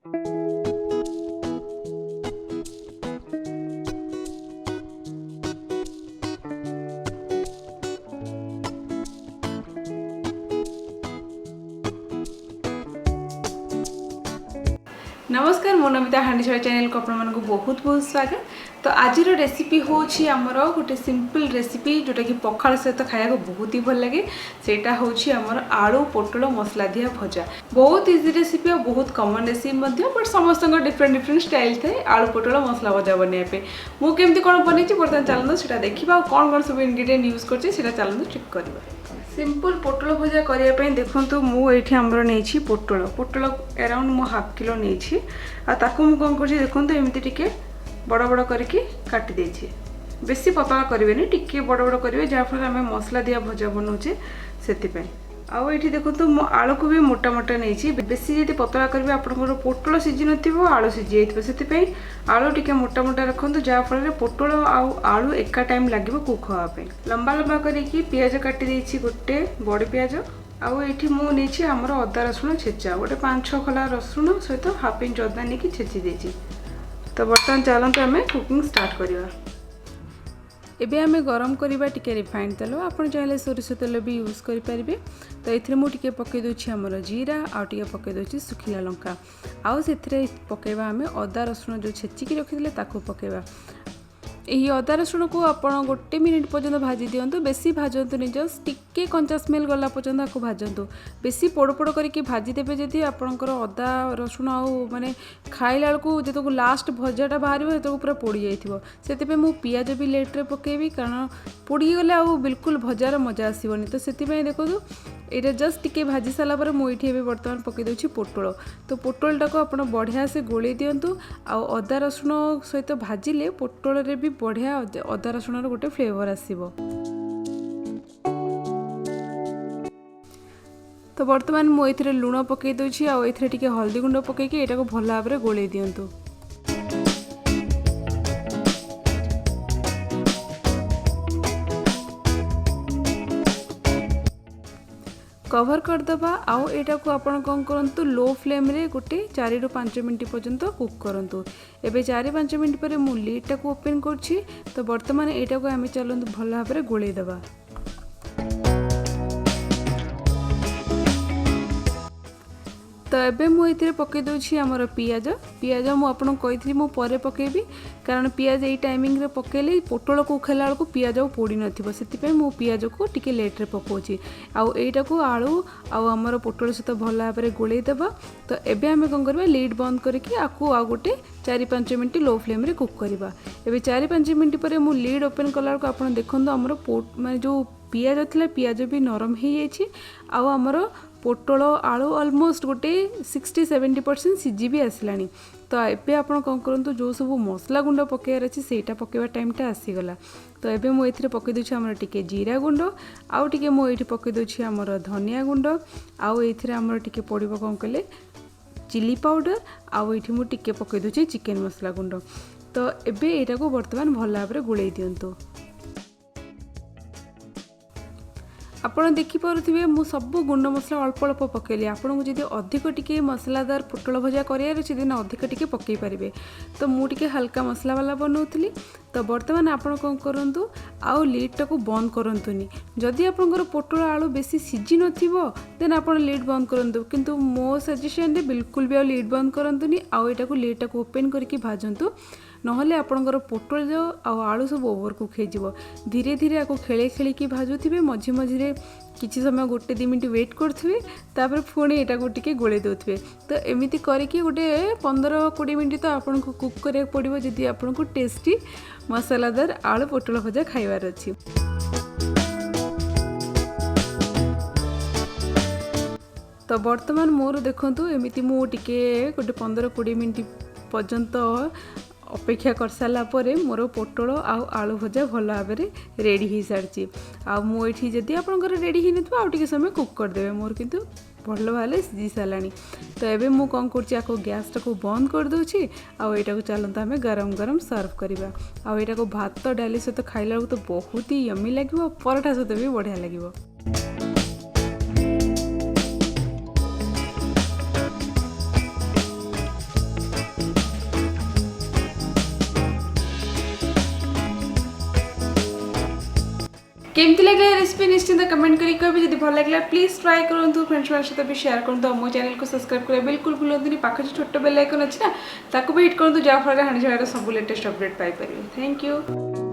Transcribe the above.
नमस्कार मो नमिता हांडीशाला चैनल को आपण को बहुत बहुत स्वागत। तो आज रेसिपी होची हमर गोटे सिंपल रेसिपी जोटा कि पखाल सहित खाया को बहुत ही भल लगे। सेटा होची हमर आलू पोटल मसला दिया भजा। बहुत इजी रेसिपी और बहुत कॉमन रेसिपी मध्य, बट समस्त डिफरेंट स्टाइल थे आलू पोटल मसला भजा बनने पे। मु केमती कोन बनेची बर्तमान चलनो सेटा देखिबा, कोन कोन सब इंग्रेडिएंट यूज करछि सेटा चलनो चेक करबा। सिंपल पोटल भजा करने देखो मुझे आमर नहीं पोटल अराउंड मु हाफ किलो नहीं ताकू कौन कर देखो एमती टिके बड़ बड़ करके काटी देछि। बेसी पतला करेंगे टिके बड़ बड़ करेंगे जहाँफल आम मसला दिया भजा बनाऊे से। आउ ये देखो मो आलू को भी मोटा मोटा नहीं, बेसी जब पतला करेंगे आपंकर पोटल सीझी न आलू सीझी जाइए से आलू टिके मोटा मोटा रखु जहाँफल पोटल आलू एका टाइम लगे कुक हाँपाई। लंबा लंबा करके पियाज काटी देछि गोटे बड़ पियाज। आउ ये मुझे आमर अदा रसुण छेचा गोटे 5-6 खला रसुण सहित हाफ इंच अदा नहीं छेची देछि। तो बर्तमान चलते आम कुकिंग स्टार्ट करवा। एबे आमे गरम करवा टिके रिफाइंड तेल, आपन चाहे सोरिष तेल भी यूज करें। तो ये मुझे पकई दूसरी आमर जीरा आउ टे पकई दूसरी सुखिला लंका आउ से पकेबा आमे अदा रसुण जो छेचिकी रखिले ताकू पकेबा। यही अदा रसुण को आप 1 मिनिट पर्यंत भाजी दिंतु, बेसी भाजतु नहीं, जस्ट टिके कंचा स्मेल गला पर्यंत आपको भाजतु। बेसी पोड़ पोड़ करके भाजीदेवे जदि आपंकर अदा रसुण आउ माने खाइला बेलू जो लास्ट भजाटा बाहर जो पूरा पोड़ जाइए। मु पियाज भी लेट्रे पकेबी कारण पोड़गले आउ बिल्कुल भजार मजा आसबनी। तो से देखो ये जस्ट टिके भाजी सारा पर मुझे बर्तमान पकई दूसरी पोटल। तो पोटलटा को आप बढ़िया से गोले दिंतु आउ अदा रसुण सहित भाजिले पोटल रे भी बढ़िया अदा रसुण गोटे फ्लेवर आसीबो। तो बर्तमान मुझे लुण पकई दूसरी आउ एथिरे टिके हल्दी गुंड पकईकी एटा को भल भाव में गोले दिंतु। कवर करदबा आउ एटा को आपण कौन करंतु लो फ्लेम रे गोटे 4 ରୁ 5 मिनट पर्यंत कुक करंतु। एबे 4-5 मिनट पर मु लीडटा को ओपन करछि। तो बर्तमान एटा को आमे चलंतु भल भाव में गोले दबा। तो एबे मु इथिरे पकई दोछि हमर पियाज। पियाज मु आपन कहिथि मु परे पकेबी कारण पियाज एई टाइमिंग रे पकेले पोटल को खेला बेलू पियाज पोड़ी नथिबो, सेति मु पियाज को टिके लेट रे पकोछि। आउ एटा को आलू आउ हमर पोटल सहित भल भाव में गोले देबा। तो एबे आमे कोन करबा लीड बंद करके आकु आ गोटे 4-5 मिनट लो फ्लेम रे कुक करबा। एबे 4-5 मिनट पर मु लीड ओपन कला को आपन देखंदो हमर माने जो पियाज थिला पियाज भी नरम हो जाइए आउ हमर पोटल आलू ऑलमोस्ट गोटे 60-70% सीझी भी आसलानी। तो एबे आपण कौन करूँ जो सब मसला गुंड पकेबार अच्छी सेटा पकेबा टाइमटा आसीगला। तो एबे मु एथिरे पकई दूछि हमर टिके जीरा गुंड आउ टिके मु एठी पकई दूछि हमर धनिया गुंड आउ एथिरे हमर टिके पड़िबो कौन कले चिली पाउडर आउ एठी मु टिके पकई दूछि चिकन मसला गुंड। तो एबे एटा को वर्तमान भल भाव में गोले दियंतु। आपड़ देखिपे मु सब गुंड मसला अल्प अल्प पकेली। आपको जब अधिक टिके मसलादार पोटल भजा करार अच्छे दिन अधिक टिके पकई पारे। तो मुझे हल्का मसला वाला बनाऊली। तो बर्तमान आपड़ कौन करूँ आउ लीडटा को बंद करंतुनी। जदि आपंकर पोटल आलू बेसी सीझी नथिबो देन आप लीड बंद करंतु, किंतु मो सजेशन रे बिल्कुल भी लीड बंद करंतुनी। आउ एटा को लीडटा को ओपन करके भाजंतु, नहले आपंकर पोटल जो आलू सब ओवर कुक हो। धीरे धीरे आपको खेले खेलिकी भाजुथिबे, मझे मझे किसी समय 1-2 मिनट वेट करेंगे, तापर पुणी एटा को टिके गोले देउथिबे। तो एमिति करके गोटे 15-20 मिनट तो आपको कुक करिया पड़िबो जदि आपको टेस्टी मसालादार आलू पोटल भजा खाइबार अछि। तो बर्तमान मोर देखंतु एमिति मु टिके गोटे 15-20 मिनट पर्यंत अपेक्षा कर सारा पर मोर पोटल आलू भजा भल भाव में रेडी हो सारी। आठी जदि आप रेडी हो आउ समय कुक करदे, मोर किंतु भल भाव सीझी सारा। तो ये मुझे कौन कर गैसटा को बंद कर दूची आउ एटा को चलता आम गरम गरम सर्व करवा। आउ एटा को भात डाली सहित खाइला तो बहुत ही यमी लगे, पराठा सहित भी बढ़िया लगे। केमती लगे रेसिपी निश्चिंत कमेंट करी कहबे जदि भल लागला प्लीज ट्राई करंतु फ्रेंड्स मान सहित भी शेयर करंतु मो चैनल को सब्सक्राइब करे बिल्कुल भूलंतुनी पाखे छोट बेल आइकन अछि ना ताको भी हिट करंतु जा फल हांडीशाला सब लेटेस्ट अपडेट पाई परिबे थैंक यू।